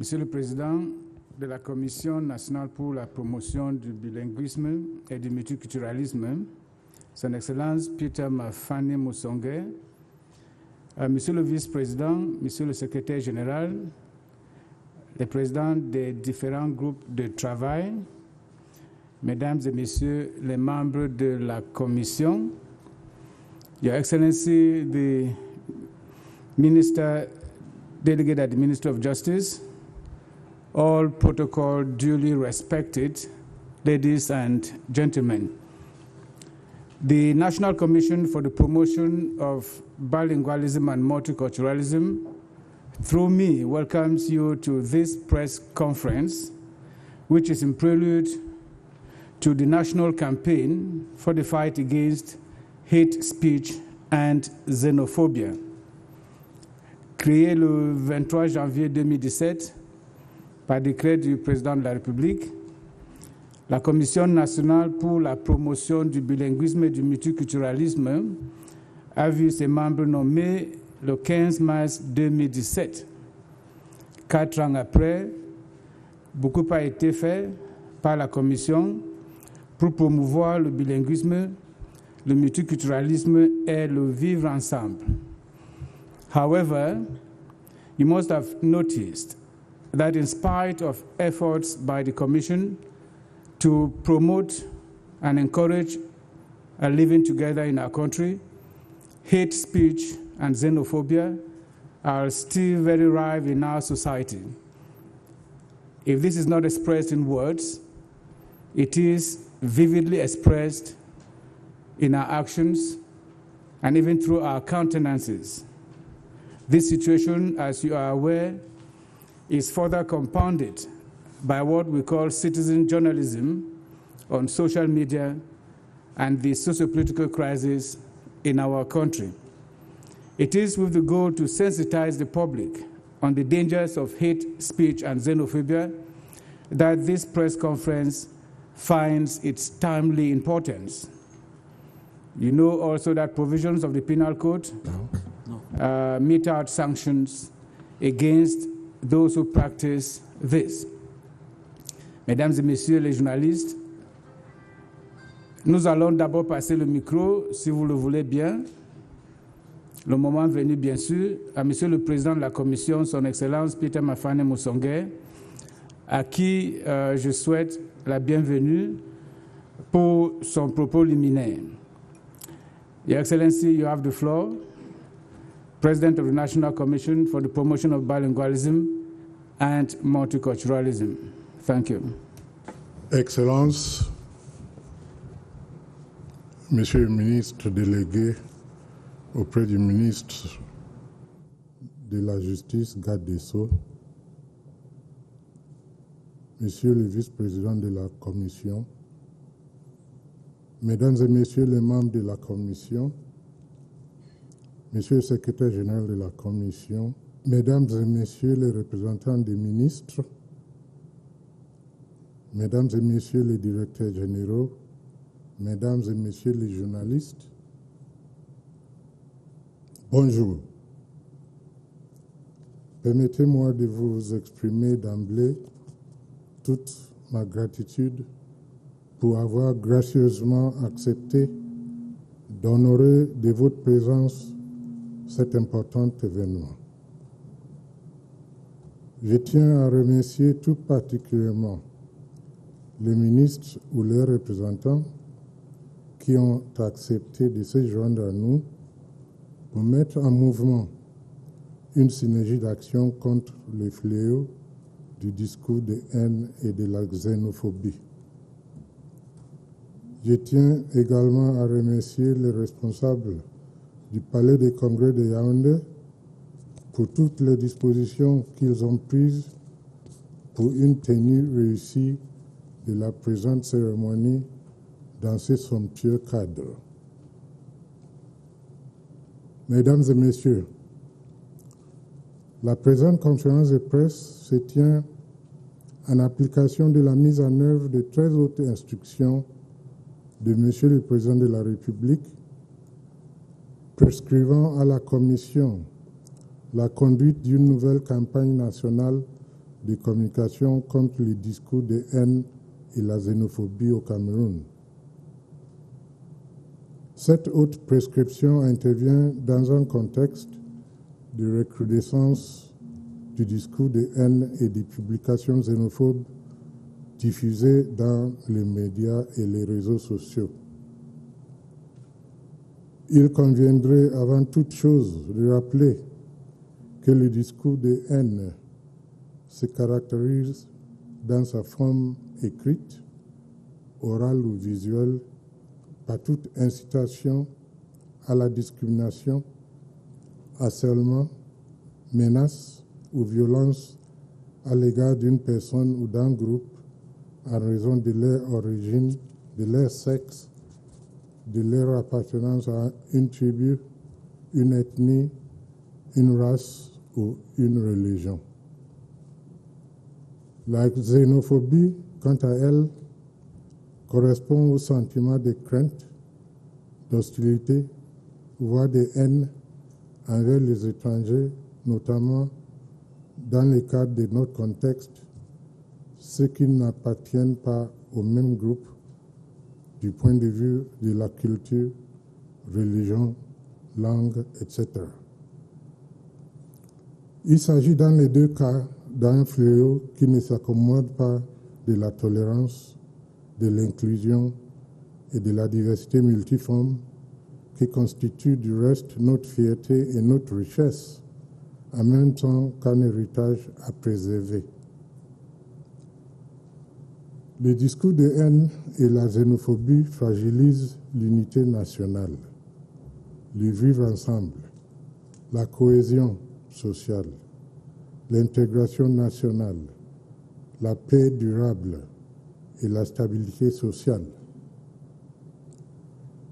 Monsieur le Président de la Commission nationale pour la promotion du bilinguisme et du multiculturalisme, Son Excellence Peter Mafane Musonge, Monsieur le Vice-président, Monsieur le Secrétaire général, les présidents des différents groupes de travail, Mesdames et Messieurs les membres de la Commission, Your Excellency, the Minister Delegated at the Ministry of Justice, all protocol duly respected, ladies and gentlemen. The National Commission for the Promotion of Bilingualism and Multiculturalism, through me, welcomes you to this press conference, which is in prelude to the national campaign for the fight against hate speech and xénophobie. Créé le 23 janvier 2017 par décret du Président de la République, la Commission nationale pour la promotion du bilinguisme et du multiculturalisme a vu ses membres nommés le 15 mars 2017. 4 ans après, beaucoup a été fait par la Commission pour promouvoir le bilinguisme, le multiculturalisme et le vivre ensemble. However, you must have noticed that in spite of efforts by the Commission to promote and encourage a living together in our country, hate speech and xenophobia are still very rife in our society. If this is not expressed in words, it is vividly expressed in our actions and even through our countenances. This situation, as you are aware, is further compounded by what we call citizen journalism on social media and the socio-political crisis in our country. It is with the goal to sensitize the public on the dangers of hate speech and xenophobia that this press conference finds its timely importance. You know also that provisions of the Penal Code mete out sanctions against those who practice this. Mesdames et Messieurs les journalistes, nous allons d'abord passer le micro, si vous le voulez bien, le moment venu bien sûr, à Monsieur le Président de la Commission, Son Excellence Peter Mafane Musonge, à qui je souhaite la bienvenue pour son propos liminaire. Your Excellency, you have the floor. President of the National Commission for the Promotion of Bilingualism and Multiculturalism. Thank you. Excellences, Monsieur le ministre délégué auprès du ministre de la Justice, garde des Sceaux, Monsieur le vice-président de la Commission, Mesdames et Messieurs les membres de la Commission, Monsieur le secrétaire général de la Commission, Mesdames et Messieurs les représentants des ministres, Mesdames et Messieurs les directeurs généraux, Mesdames et Messieurs les journalistes, bonjour. Permettez-moi de vous exprimer d'emblée toute ma gratitude pour avoir gracieusement accepté d'honorer de votre présence cet important événement. Je tiens à remercier tout particulièrement les ministres ou leurs représentants qui ont accepté de se joindre à nous pour mettre en mouvement une synergie d'action contre le fléau du discours de haine et de la xénophobie. Je tiens également à remercier les responsables du Palais des Congrès de Yaoundé pour toutes les dispositions qu'ils ont prises pour une tenue réussie de la présente cérémonie dans ce somptueux cadre. Mesdames et Messieurs, la présente conférence de presse se tient en application de la mise en œuvre de 13 autres instructions de Monsieur le Président de la République prescrivant à la Commission la conduite d'une nouvelle campagne nationale de communication contre les discours de haine et la xénophobie au Cameroun. Cette haute prescription intervient dans un contexte de recrudescence du discours de haine et des publications xénophobes diffusées dans les médias et les réseaux sociaux. Il conviendrait avant toute chose de rappeler que le discours de haine se caractérise dans sa forme écrite, orale ou visuelle par toute incitation à la discrimination, harcèlement, menace ou violence à l'égard d'une personne ou d'un groupe en raison de leur origine, de leur sexe, de leur appartenance à une tribu, une ethnie, une race ou une religion. La xénophobie, quant à elle, correspond au sentiment de crainte, d'hostilité, voire de haine envers les étrangers, notamment dans le cadre de notre contexte, ceux qui n'appartiennent pas au même groupe du point de vue de la culture, religion, langue, etc. Il s'agit dans les deux cas d'un fléau qui ne s'accommode pas de la tolérance, de l'inclusion et de la diversité multiforme qui constitue du reste notre fierté et notre richesse, en même temps qu'un héritage à préserver. Le discours de haine et la xénophobie fragilisent l'unité nationale, le vivre ensemble, la cohésion sociale, l'intégration nationale, la paix durable et la stabilité sociale.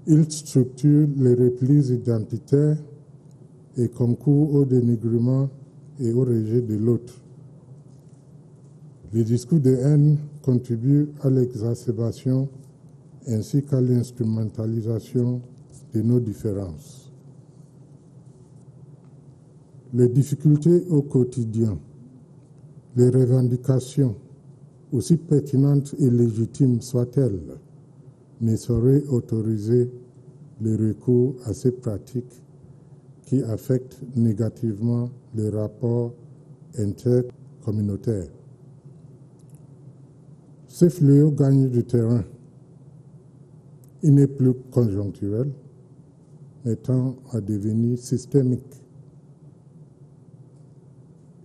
Il structure les replis identitaires et concourt au dénigrement et au rejet de l'autre. Les discours de haine contribuent à l'exacerbation ainsi qu'à l'instrumentalisation de nos différences. Les difficultés au quotidien, les revendications, aussi pertinentes et légitimes soient-elles, ne sauraient autoriser le recours à ces pratiques qui affectent négativement les rapports intercommunautaires. Ces fléaux gagnent du terrain. Il n'est plus conjoncturel, mais tend à devenir systémique.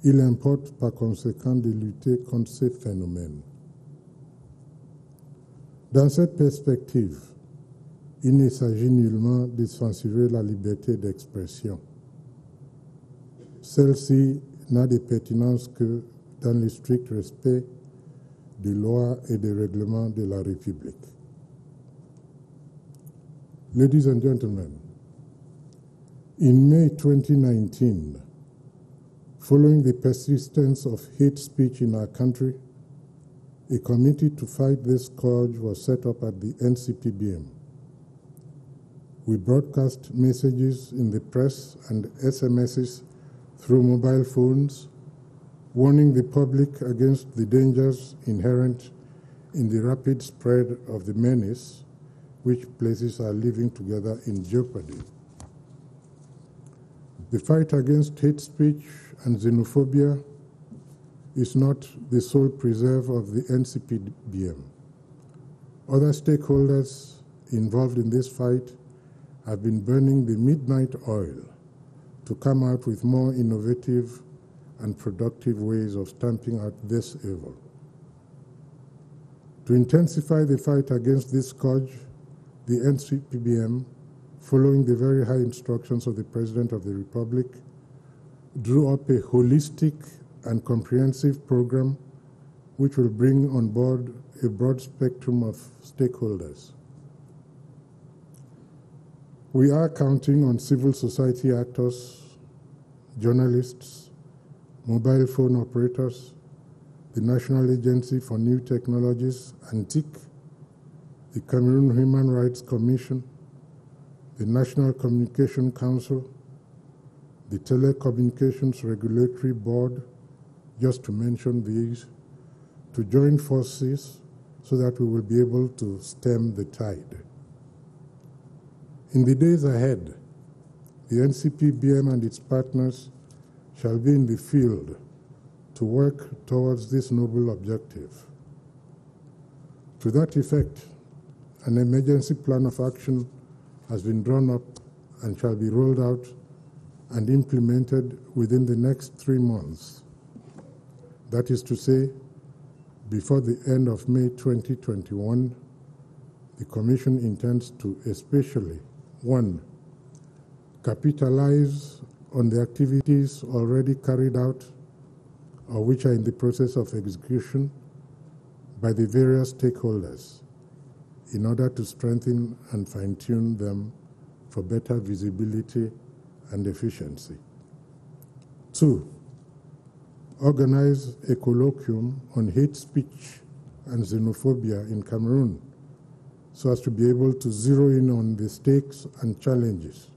Il importe par conséquent de lutter contre ces phénomènes. Dans cette perspective, il ne s'agit nullement de censurer la liberté d'expression. Celle-ci n'a de pertinence que dans le strict respect des lois et des règlements de la République. Ladies and gentlemen, in May 2019, following the persistence of hate speech in our country, a committee to fight this scourge was set up at the NCPBM. We broadcast messages in the press and SMSs through mobile phones, warning the public against the dangers inherent in the rapid spread of the menace, which places our living together in jeopardy. The fight against hate speech and xenophobia is not the sole preserve of the NCPBM. Other stakeholders involved in this fight have been burning the midnight oil to come out with more innovative and productive ways of stamping out this evil. To intensify the fight against this scourge, the NCPBM, following the very high instructions of the President of the Republic, drew up a holistic and comprehensive program which will bring on board a broad spectrum of stakeholders. We are counting on civil society actors, journalists, mobile phone operators, the National Agency for New Technologies, ANTIC, the Cameroon Human Rights Commission, the National Communication Council, the Telecommunications Regulatory Board, just to mention these, to join forces so that we will be able to stem the tide. In the days ahead, the NCPBM and its partners shall be in the field to work towards this noble objective. To that effect, an emergency plan of action has been drawn up and shall be rolled out and implemented within the next 3 months. That is to say, before the end of May 2021, the Commission intends to especially, 1, capitalize on the activities already carried out or which are in the process of execution by the various stakeholders in order to strengthen and fine-tune them for better visibility and efficiency. 2, organize a colloquium on hate speech and xenophobia in Cameroon so as to be able to zero in on the stakes and challenges.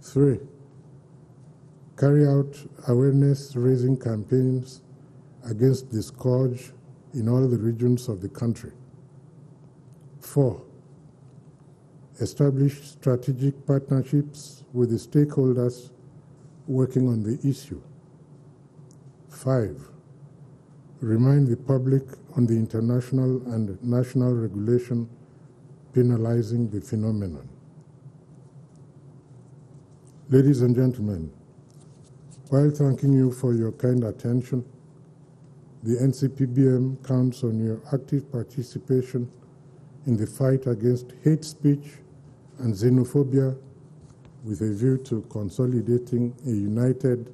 3, carry out awareness-raising campaigns against the scourge in all the regions of the country. 4, establish strategic partnerships with the stakeholders working on the issue. 5, remind the public on the international and national regulation penalizing the phenomenon. Ladies and gentlemen, while thanking you for your kind attention, the NCPBM counts on your active participation in the fight against hate speech and xenophobia with a view to consolidating a united,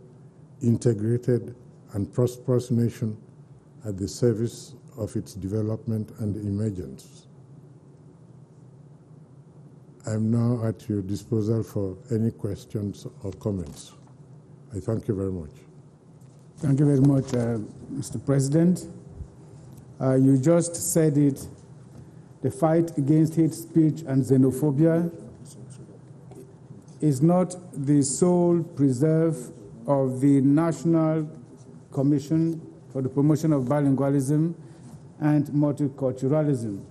integrated, and prosperous nation at the service of its development and emergence. I am now at your disposal for any questions or comments. I thank you very much. Thank you very much, Mr. President. You just said it, the fight against hate speech and xenophobia is not the sole preserve of the National Commission for the Promotion of Bilingualism and Multiculturalism.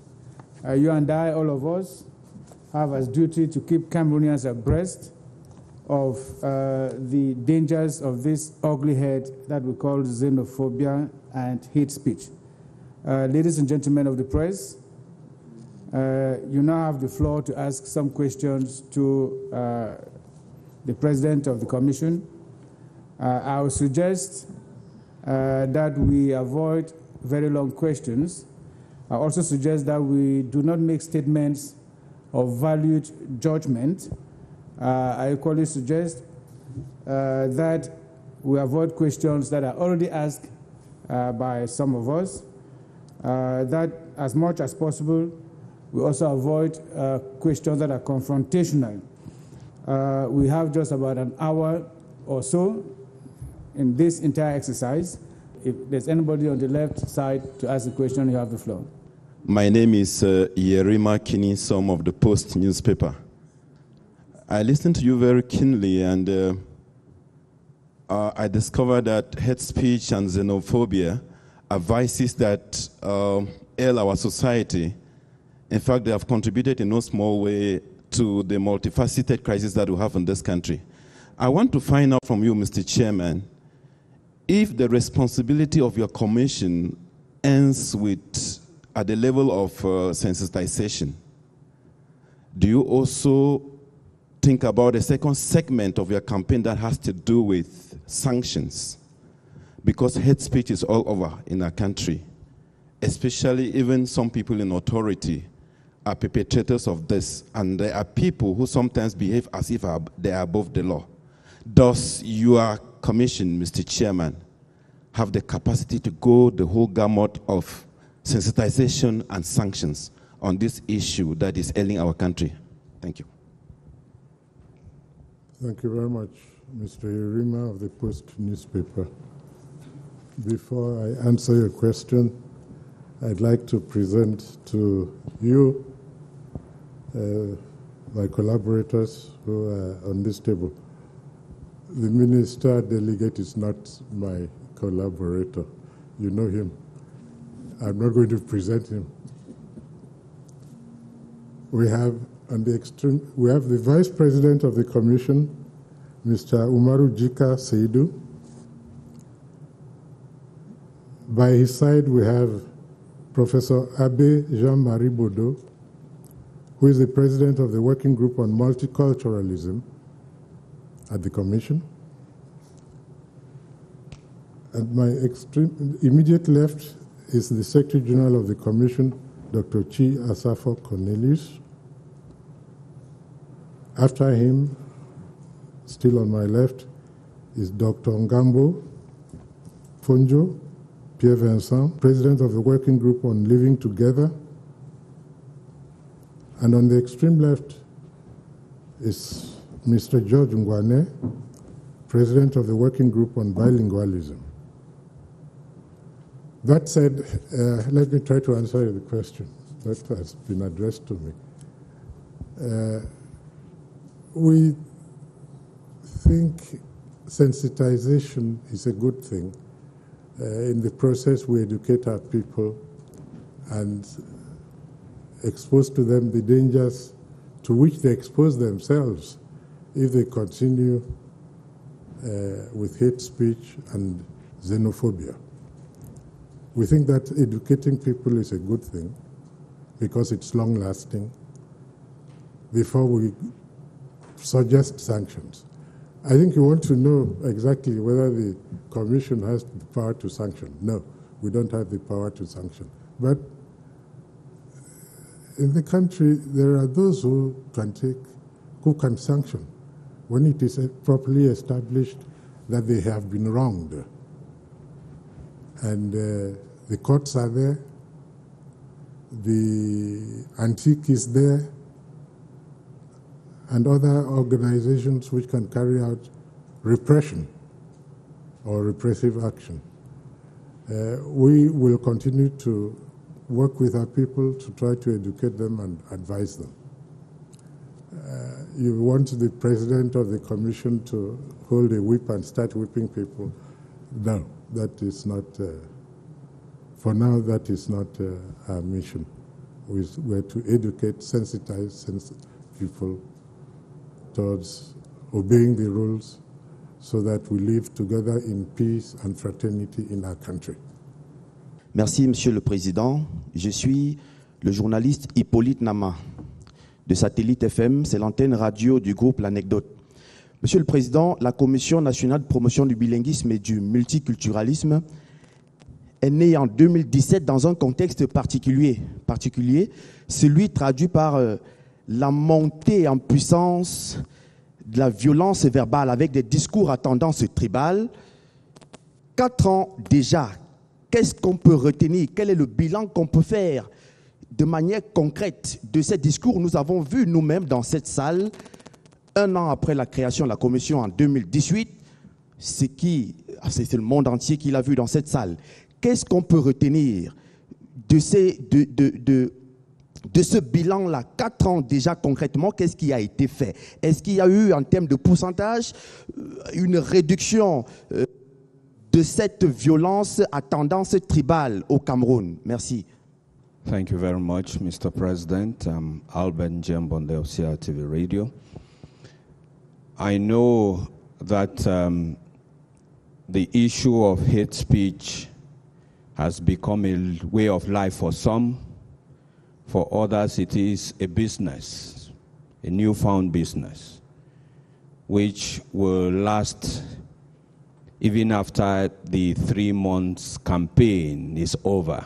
You and I, all of us, have as duty to keep Cameroonians abreast of the dangers of this ugly head that we call xenophobia and hate speech. Ladies and gentlemen of the press, you now have the floor to ask some questions to the President of the Commission. I would suggest that we avoid very long questions. I also suggest that we do not make statements of valued judgment. I equally suggest that we avoid questions that are already asked by some of us, that as much as possible, we also avoid questions that are confrontational. We have just about an hour or so in this entire exercise. If there's anybody on the left side to ask a question, you have the floor. My name is Yerima Kinisom of the Post newspaper. I listened to you very keenly, and I discovered that hate speech and xenophobia are vices that ail our society. In fact, they have contributed in no small way to the multifaceted crisis that we have in this country. I want to find out from you, Mr. Chairman, if the responsibility of your commission ends with at the level of sensitization. Do you also think about a second segment of your campaign that has to do with sanctions? Because hate speech is all over in our country, especially even some people in authority are perpetrators of this, and there are people who sometimes behave as if they are above the law. Does your commission, Mr. Chairman, have the capacity to go the whole gamut of sensitization and sanctions on this issue that is ailing our country? Thank you. Thank you very much, Mr. Yerima of the Post newspaper. Before I answer your question, I'd like to present to you my collaborators who are on this table. The minister delegate is not my collaborator. You know him. I'm not going to present him. We have on the extreme, we have the Vice President of the Commission, Mr. Umaru Jika Seidu. By his side, we have Professor Abe Jean-Marie Bodo, who is the President of the Working Group on Multiculturalism at the Commission. At my extreme, immediate left is the Secretary General of the Commission, Dr. Chi Asafo Cornelius. After him, still on my left, is Dr. Ngambo Fonjo Pierre Vincent, President of the Working Group on Living Together. And on the extreme left is Mr. George Ngwane, President of the Working Group on Bilingualism. That said, let me try to answer the question that has been addressed to me. We think sensitization is a good thing. In the process, we educate our people and expose to them the dangers to which they expose themselves if they continue with hate speech and xenophobia. We think that educating people is a good thing because it's long-lasting before we suggest sanctions. I think you want to know exactly whether the Commission has the power to sanction. No, we don't have the power to sanction. But in the country, there are those who can sanction when it is properly established that they have been wronged. And the courts are there, the antique is there, and other organizations which can carry out repression or repressive action. We will continue to work with our people to try to educate them and advise them. You want the President of the Commission to hold a whip and start whipping people? No, that is not, for now, that is not our mission. We're to educate, sensitize people towards obeying the rules so that we live together in peace and fraternity in our country. Merci, Monsieur le Président. Je suis le journaliste Hippolyte Nama de Satellite FM. C'est l'antenne radio du groupe L'Anecdote. Monsieur le Président, la Commission nationale de promotion du bilinguisme et du multiculturalisme est née en 2017 dans un contexte particulier, celui traduit par la montée en puissance de la violence verbale avec des discours à tendance tribale. 4 ans déjà, qu'est-ce qu'on peut retenir? Quel est le bilan qu'on peut faire de manière concrète de ces discours? Nous avons vu nous-mêmes dans cette salle, 1 an après la création de la commission en 2018, c'est le monde entier qui l'a vu dans cette salle. Qu'est-ce qu'on peut retenir de ce bilan-là, 4 ans déjà concrètement? Qu'est-ce qui a été fait? Est-ce qu'il y a eu, en termes de pourcentage, une réduction de cette violence à tendance tribale au Cameroun? Merci. Thank you very much, Mr. President. I'm Alban Jembonde of CRTV Radio. I know that the issue of hate speech has become a way of life for some. For others, it is a business, a newfound business, which will last even after the 3 months campaign is over.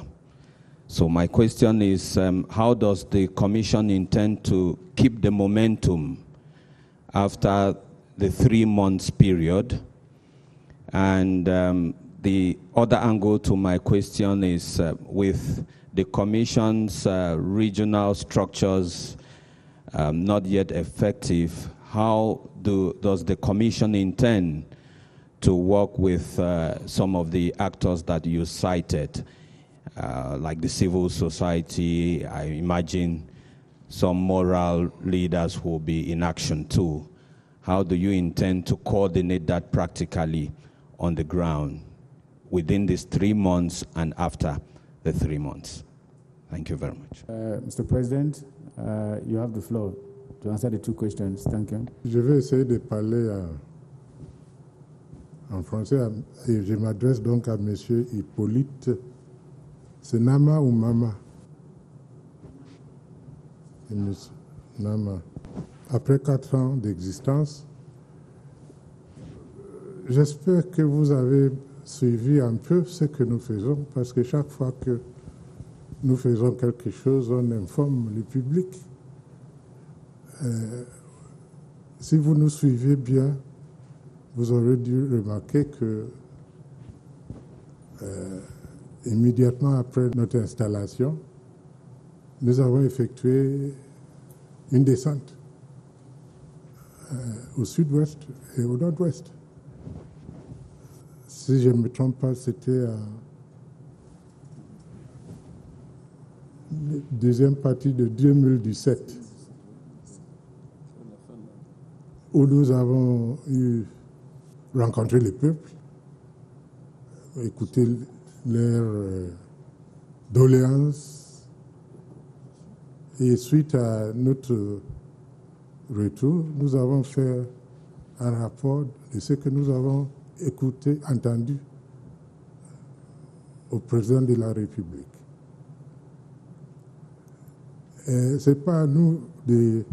So my question is, how does the Commission intend to keep the momentum after the 3 months period? And the other angle to my question is with the Commission's regional structures not yet effective, how does the Commission intend to work with some of the actors that you cited, like the civil society? I imagine some moral leaders will be in action too. How do you intend to coordinate that practically on the ground? within these 3 months and after the 3 months? Thank you very much. Mr. President, you have the floor to answer the 2 questions. Thank you. Je vais essayer de parler en français et je m'adresse donc à M. Hippolyte. C'est Nama ou Mama? Nama. Après 4 ans d'existence, j'espère que vous avez suivi un peu ce que nous faisons, parce que chaque fois que nous faisons quelque chose, on informe le public. Si vous nous suivez bien, vous aurez dû remarquer que immédiatement après notre installation, nous avons effectué une descente au sud-ouest et au nord-ouest. Si je ne me trompe pas, c'était la deuxième partie de 2017, où nous avons rencontré les peuples, écouté leurs doléances, et suite à notre retour, nous avons fait un rapport de ce que nous avons écouté, entendu au président de la République. Ce n'est pas à nous de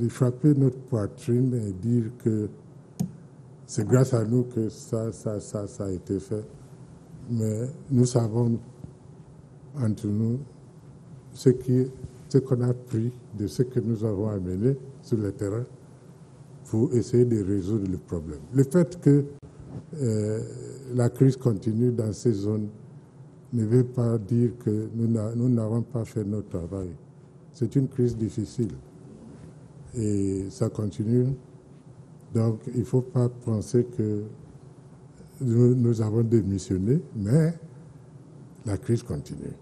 frapper notre poitrine et dire que c'est grâce à nous que ça a été fait. Mais nous savons entre nous ce qu'on a pris de ce que nous avons amené sur le terrain pour essayer de résoudre le problème. Le fait que la crise continue dans ces zones ne veut pas dire que nous n'avons pas fait notre travail. C'est une crise difficile et ça continue. Donc il ne faut pas penser que nous avons démissionné, mais la crise continue.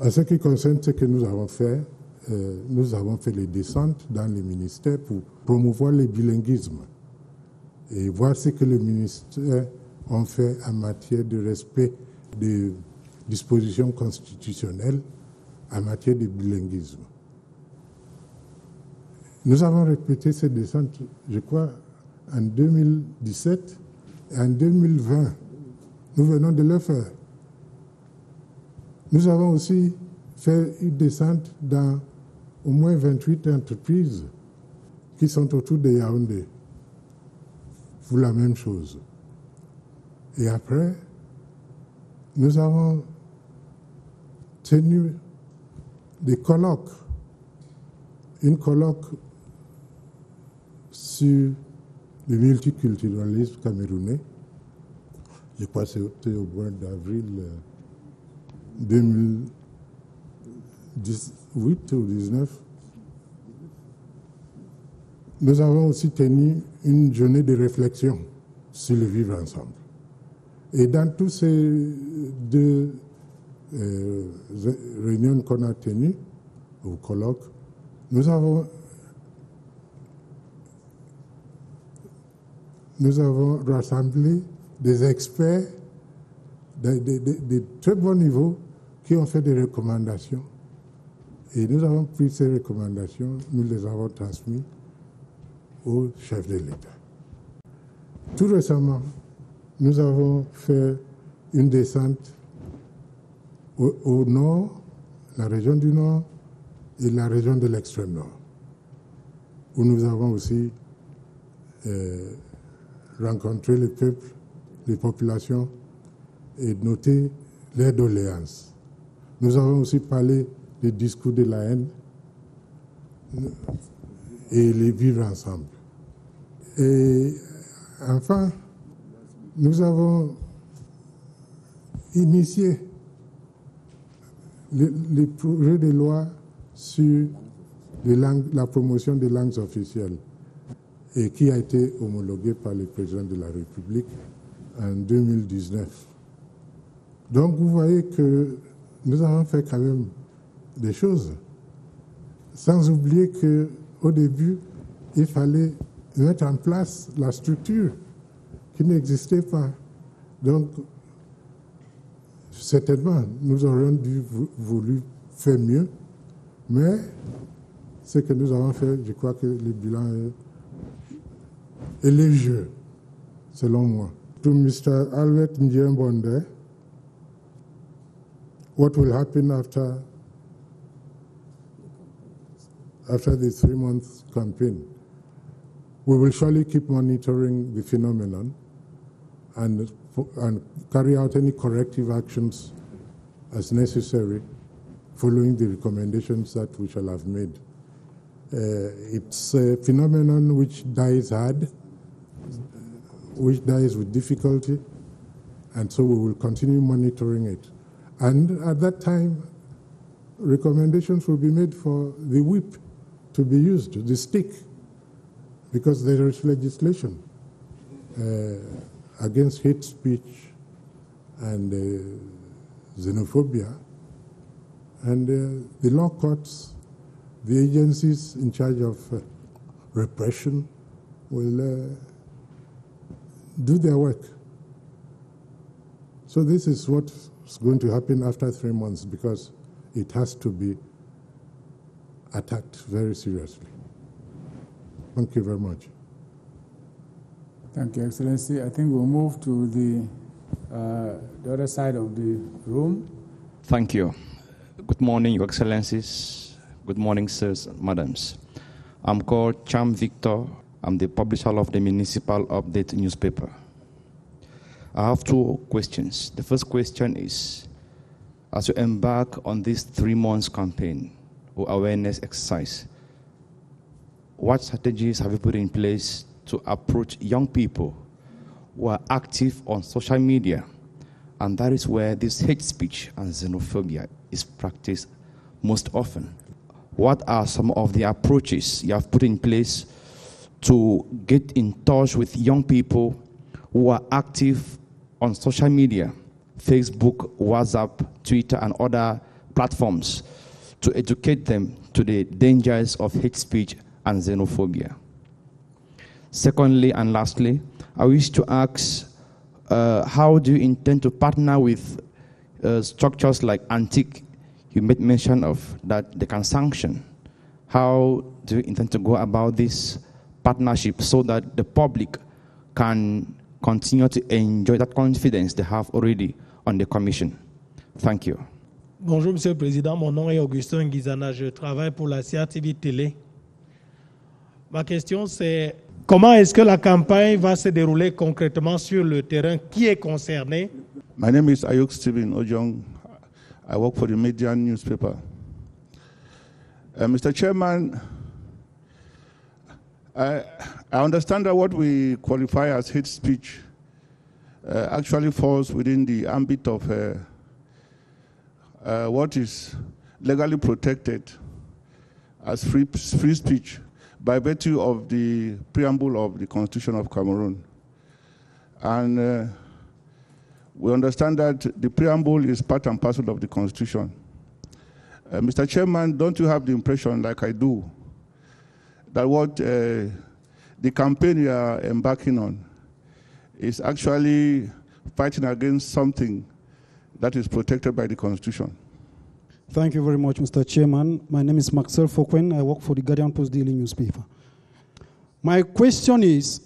En ce qui concerne ce que nous avons fait les descentes dans les ministères pour promouvoir le bilinguisme et voir ce que les ministères ont fait en matière de respect des dispositions constitutionnelles en matière de bilinguisme. Nous avons répété ces descentes, je crois, en 2017 et en 2020. Nous venons de le faire. Nous avons aussi fait une descente dans au moins 28 entreprises qui sont autour de Yaoundé pour la même chose. Et après, nous avons tenu des colloques, une colloque sur le multiculturalisme camerounais. Je crois que c'était au mois d'avril 2018 ou 2019. Nous avons aussi tenu une journée de réflexion sur le vivre ensemble. Et dans tous ces 2 réunions qu'on a tenues, au colloque, nous avons rassemblé des experts de très bon niveau qui ont fait des recommandations. Et nous avons pris ces recommandations, nous les avons transmises au chef de l'État. Tout récemment, nous avons fait une descente au nord, la région du nord et la région de l'extrême nord, où nous avons aussi rencontré le peuple, les populations et noté leurs doléances. Nous avons aussi parlé des discours de la haine et les vivre ensemble. Et enfin, nous avons initié les projets de loi sur la promotion des langues officielles et qui a été homologué par le président de la République en 2019. Donc vous voyez que nous avons fait quand même des choses, sans oublier qu'au début, il fallait mettre en place la structure qui n'existait pas. Donc, certainement, nous aurions voulu faire mieux, mais ce que nous avons fait, je crois que le bilan est léger, selon moi. To Mr. Albert Njembonde, what will happen after the 3-month campaign? We will surely keep monitoring the phenomenon and carry out any corrective actions as necessary following the recommendations that we shall have made. It's a phenomenon which dies hard, which dies with difficulty, and so we will continue monitoring it. And at that time, recommendations will be made for the whip to be used, the stick, because there is legislation against hate speech and xenophobia, and the law courts, the agencies in charge of repression will do their work. So this is what's going to happen after 3 months, because it has to be attacked very seriously. Thank you very much. Thank you, Excellency. I think we'll move to the other side of the room. Thank you. Good morning, Your Excellencies. Good morning, sirs and madams. I'm called Cham Victor. I'm the publisher of the Municipal Update newspaper. I have 2 questions. The first question is, as you embark on this 3-month campaign or awareness exercise, what strategies have you put in place to approach young people who are active on social media? And that is where this hate speech and xenophobia is practiced most often. What are some of the approaches you have put in place to get in touch with young people who are active on social media, Facebook, WhatsApp, Twitter, and other platforms, to educate them to the dangers of hate speech and xenophobia? Secondly and lastly, I wish to ask, how do you intend to partner with structures like Antique, you made mention of, that they can sanction? How do you intend to go about this partnership so that the public can continue to enjoy that confidence they have already on the Commission? Thank you. Bonjour, Monsieur le Président. Mon nom est Augustin Nguizana. Je travaille pour la CRTV télé. Ma question, c'est comment est-ce que la campagne va se dérouler concrètement sur le terrain? Qui est concerné? My name is Ayuk Stephen Ojong. I work for the Median newspaper. Mr. Chairman, I understand that what we qualify as hate speech actually falls within the ambit of what is legally protected as free speech by virtue of the preamble of the Constitution of Cameroon. And we understand that the preamble is part and parcel of the Constitution. Mr. Chairman, don't you have the impression, like I do, that what the campaign you are embarking on is actually fighting against something that is protected by the Constitution? Thank you very much, Mr. Chairman. My name is Maxwell Fokwen. I work for the Guardian Post Daily newspaper. My question is,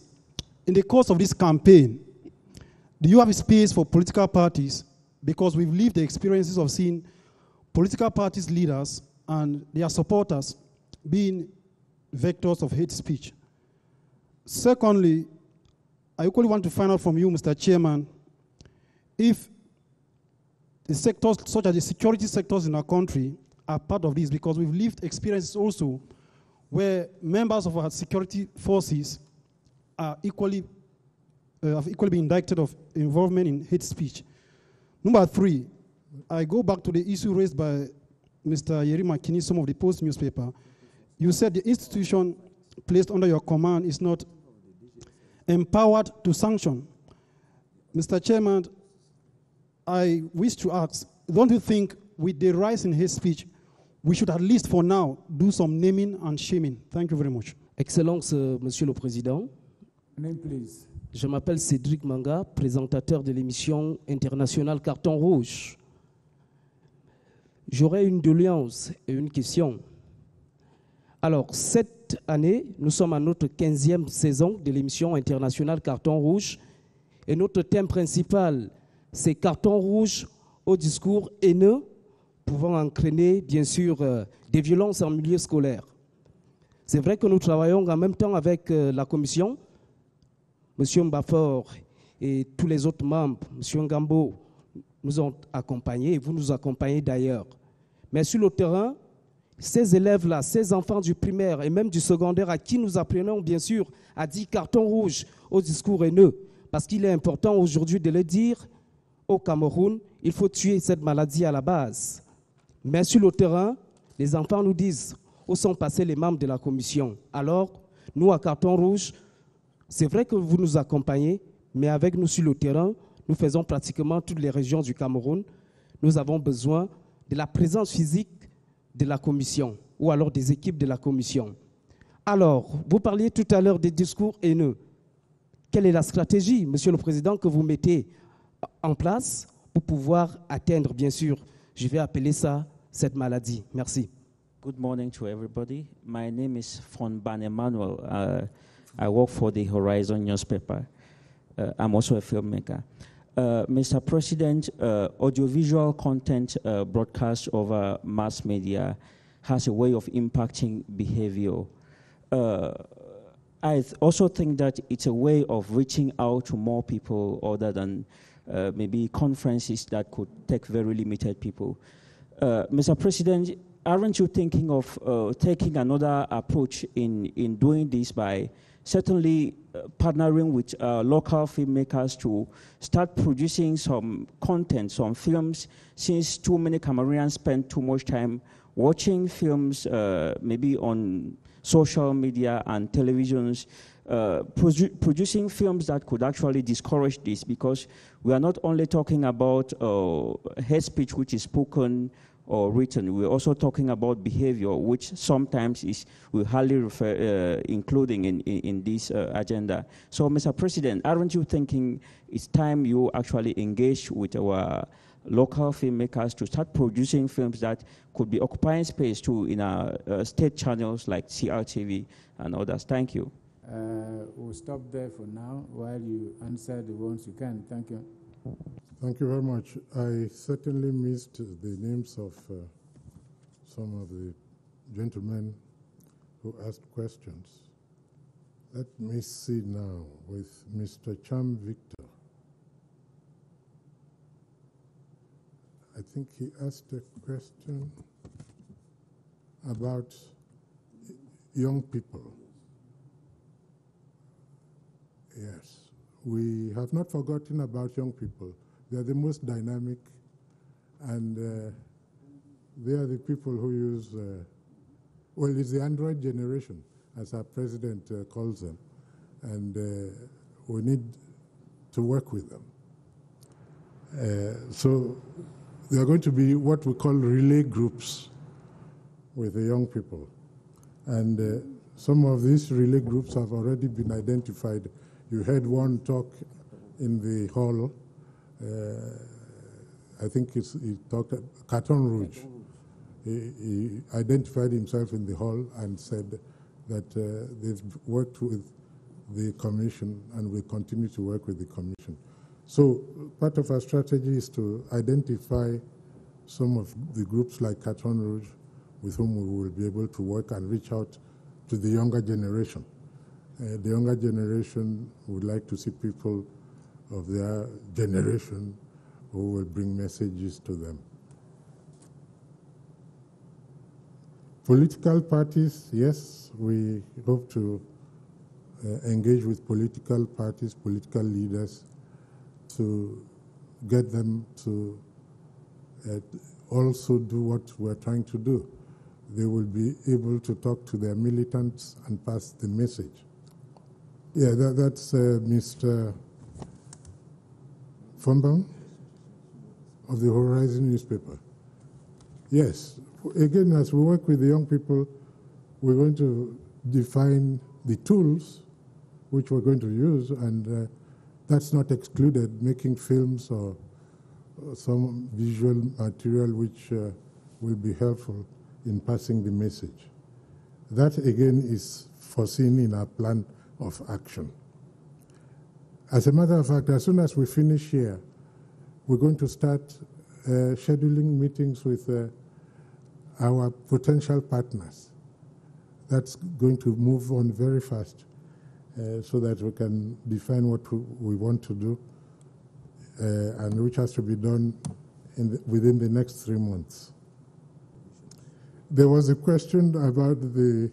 in the course of this campaign, do you have a space for political parties? Because we've lived the experiences of seeing political parties' leaders and their supporters being vectors of hate speech. Secondly, I equally want to find out from you, Mr. Chairman, if the sectors, such as the security sectors in our country, are part of this, because we've lived experiences also where members of our security forces are have equally been indicted of involvement in hate speech. Number 3, I go back to the issue raised by Mr. Yerima Kinisom of the Post newspaper. You said the institution placed under your command is not empowered to sanction. Mr. Chairman, I wish to ask, don't you think with the rise in hate speech, we should at least for now do some naming and shaming? Thank you very much. Excellence, Monsieur le Président. Name, please. Je m'appelle Cédric Manga, présentateur de l'émission internationale Carton Rouge. J'aurais une doléance et une question. Alors, cette année, nous sommes à notre 15e saison de l'émission internationale Carton Rouge et notre thème principal, c'est Carton Rouge au discours haineux pouvant entraîner, bien sûr, des violences en milieu scolaire. C'est vrai que nous travaillons en même temps avec la commission. M. Mbafor et tous les autres membres, M. Ngambo, nous ont accompagnés et vous nous accompagnez d'ailleurs. Mais sur le terrain, ces élèves-là, ces enfants du primaire et même du secondaire à qui nous apprenons bien sûr à dire carton rouge au discours haineux, parce qu'il est important aujourd'hui de le dire, au Cameroun, il faut tuer cette maladie à la base. Mais sur le terrain, les enfants nous disent où sont passés les membres de la commission. Alors, nous à Carton Rouge, c'est vrai que vous nous accompagnez, mais avec nous sur le terrain, nous faisons pratiquement toutes les régions du Cameroun. Nous avons besoin de la présence physique de la commission ou alors des équipes de la commission. Alors, vous parliez tout à l'heure des discours haineux. Quelle est la stratégie, Monsieur le Président, que vous mettez en place pour pouvoir atteindre, bien sûr, je vais appeler ça, cette maladie? Merci. Good morning to everybody. My name is Fonban Emmanuel. I work for the Horizon newspaper. I'm also a filmmaker. Mr. President, audiovisual content broadcast over mass media has a way of impacting behavior. I also think that it's a way of reaching out to more people other than maybe conferences that could take very limited people. Mr. President, aren't you thinking of taking another approach in doing this by certainly partnering with local filmmakers to start producing some content, some films, since too many Cameroonians spend too much time watching films maybe on social media and televisions, producing films that could actually discourage this, because we are not only talking about hate speech which is spoken or written, we're also talking about behavior, which sometimes we hardly refer, including in this agenda. So, Mr. President, aren't you thinking it's time you actually engage with our local filmmakers to start producing films that could be occupying space too in our state channels like CRTV and others? Thank you. We'll stop there for now while you answer the ones you can. Thank you. Thank you very much. I certainly missed the names of some of the gentlemen who asked questions. Let me see now with Mr. Cham Victor. I think he asked a question about young people. Yes, we have not forgotten about young people. They are the most dynamic, and they are the people who use, well, it's the Android generation, as our president calls them, and we need to work with them. So there are going to be what we call relay groups with the young people, and some of these relay groups have already been identified. You heard one talk in the hall. I think he talked Carton Rouge. He identified himself in the hall and said that they've worked with the commission and will continue to work with the commission. So part of our strategy is to identify some of the groups like Carton Rouge with whom we will be able to work and reach out to the younger generation. The younger generation would like to see people of their generation who will bring messages to them. Political parties, yes, we hope to engage with political parties, political leaders, to get them to also do what we're trying to do. They will be able to talk to their militants and pass the message. Yeah, that's Mr. Fombang of the Horizon newspaper. Yes, again, as we work with the young people, we're going to define the tools which we're going to use, and That's not excluded, making films or some visual material which will be helpful in passing the message. That, again, is foreseen in our plan of action. As a matter of fact, as soon as we finish here, we're going to start scheduling meetings with our potential partners. That's going to move on very fast so that we can define what we want to do and which has to be done within the next 3 months. There was a question about the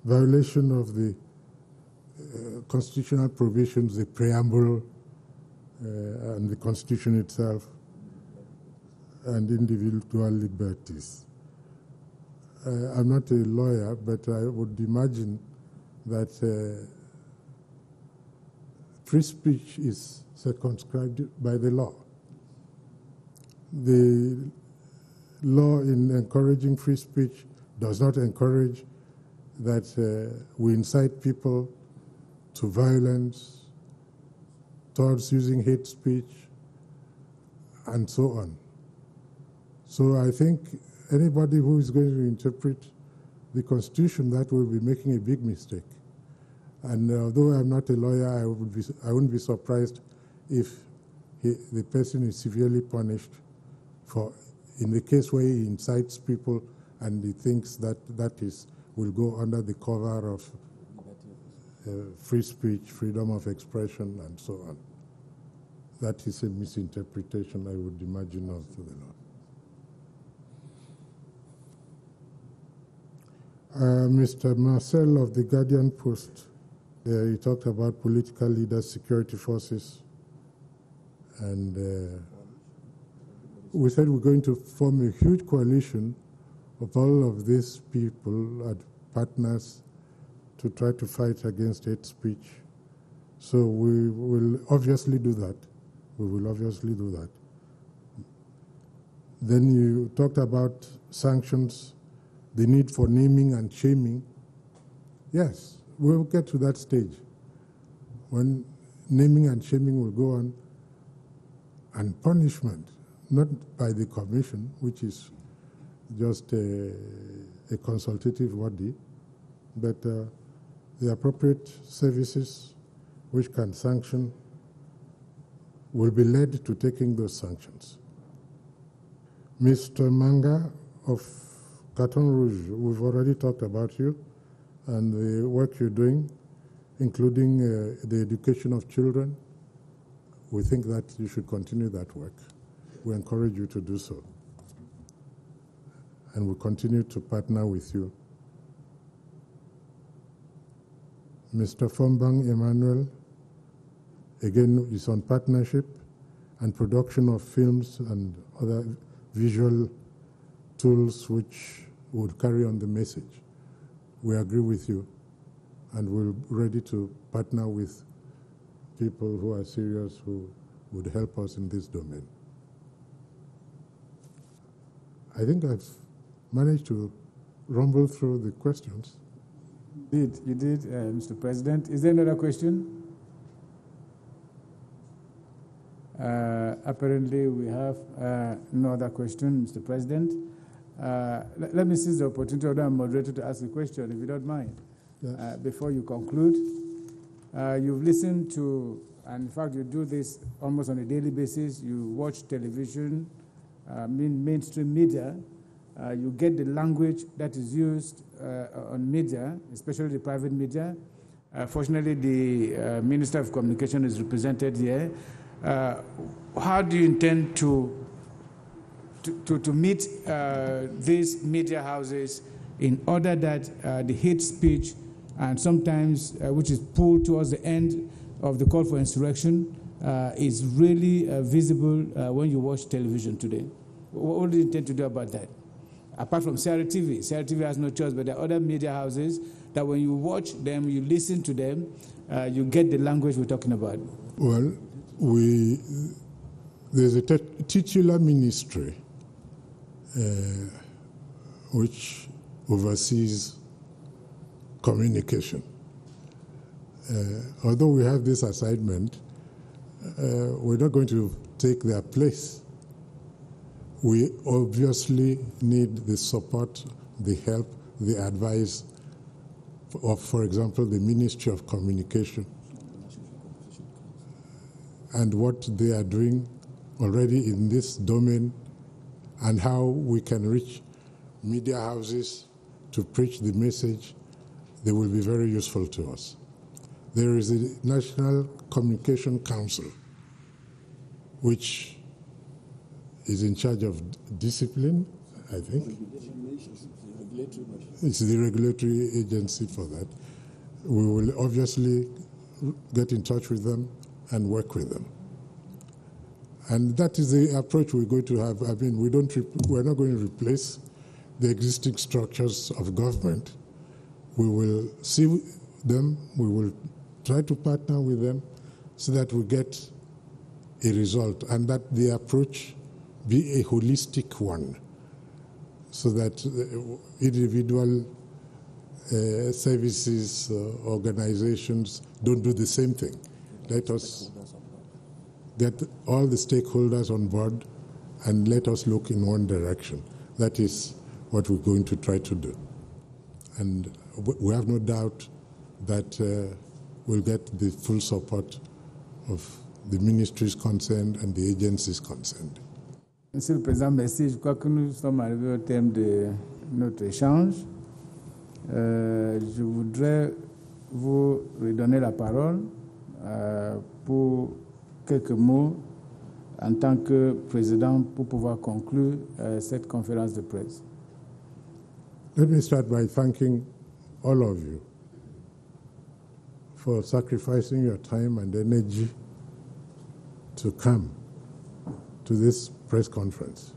violation of the constitutional provisions, the preamble and the Constitution itself, and individual liberties. I'm not a lawyer, but I would imagine that free speech is circumscribed by the law. The law in encouraging free speech does not encourage that we incite people to violence, towards using hate speech, and so on. So I think anybody who is going to interpret the Constitution, that will be making a big mistake. And although I'm not a lawyer, I wouldn't be surprised if the person is severely punished for, in the case where he incites people and he thinks that will go under the cover of free speech, freedom of expression, and so on. That is a misinterpretation, I would imagine, of the law. Mr. Marcel of the Guardian Post, he talked about political leaders, security forces, and we said we're going to form a huge coalition of all of these people and partners to try to fight against hate speech. So we will obviously do that. We will obviously do that. Then you talked about sanctions, the need for naming and shaming. Yes, we'll get to that stage when naming and shaming will go on, and punishment, not by the Commission, which is just a consultative body, but the appropriate services which can sanction will be led to taking those sanctions. Mr. Manga of Carton Rouge, we've already talked about you and the work you're doing, including the education of children. We think that you should continue that work. We encourage you to do so. And we'll continue to partner with you. Mr. Fombang Emmanuel, again, is on partnership and production of films and other visual tools which would carry on the message. We agree with you, and we're ready to partner with people who are serious, who would help us in this domain. I think I've managed to rumble through the questions. You did, Mr. President. Is there another question? Apparently, we have no other question, Mr. President. Let me seize the opportunity of the moderator to ask a question, if you don't mind. Yes. Before you conclude, you've listened to, and in fact, you do this almost on a daily basis. You watch television, mainstream media. You get the language that is used on media, especially the private media. Fortunately, the Minister of Communication is represented here. How do you intend to meet these media houses in order that the hate speech, and sometimes which is pulled towards the end of the call for insurrection, is really visible when you watch television today? What do you intend to do about that? Apart from CRTV, CRTV has no choice, but there are other media houses that when you watch them, you listen to them, you get the language we're talking about. Well, there's a titular ministry which oversees communication. although we have this assignment, we're not going to take their place. We obviously need the support, the help, the advice of, for example, the Ministry of Communication and what they are doing already in this domain and how we can reach media houses to preach the message. They will be very useful to us. There is a National Communication Council which is in charge of discipline, I think. It's the regulatory agency for that. We will obviously get in touch with them and work with them. And that is the approach we're going to have. I mean, we're not going to replace the existing structures of government. We will see them, we will try to partner with them so that we get a result and that the approach be a holistic one so that individual services, organizations don't do the same thing. Let us get all the stakeholders on board and let us look in one direction. That is what we're going to try to do. And we have no doubt that we'll get the full support of the ministries concerned and the agencies concerned. Monsieur le Président, merci. Je crois que nous sommes arrivés au terme de notre échange. Je voudrais vous redonner la parole pour quelques mots en tant que président pour pouvoir conclure cette conférence de presse. Let me start by thanking all of you for sacrificing your time and energy to come to this press conference.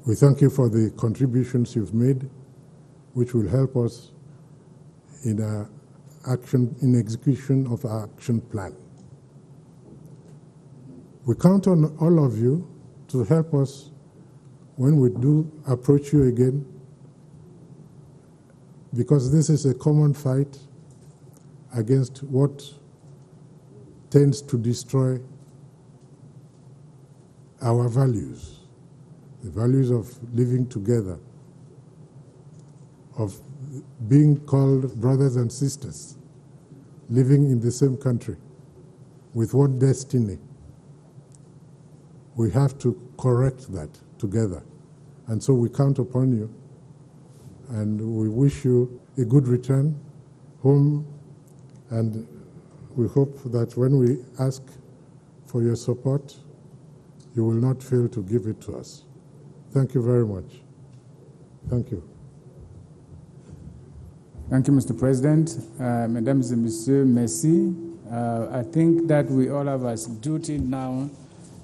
We thank you for the contributions you've made, which will help us in execution of our action plan. We count on all of you to help us when we do approach you again, because this is a common fight against what tends to destroy our values, the values of living together, of being called brothers and sisters, living in the same country with one destiny. We have to correct that together. And so we count upon you, and we wish you a good return home, and we hope that when we ask for your support, you will not fail to give it to us. Thank you very much. Thank you. Thank you, Mr. President. Mesdames et Messieurs, merci. I think that we all have a duty now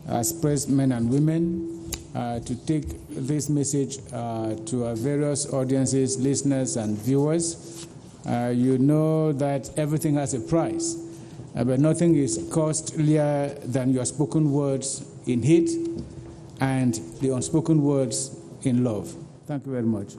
as press men and women to take this message to our various audiences, listeners, and viewers. You know that everything has a price, but nothing is costlier than your spoken words in hate and the unspoken words in love. Thank you very much.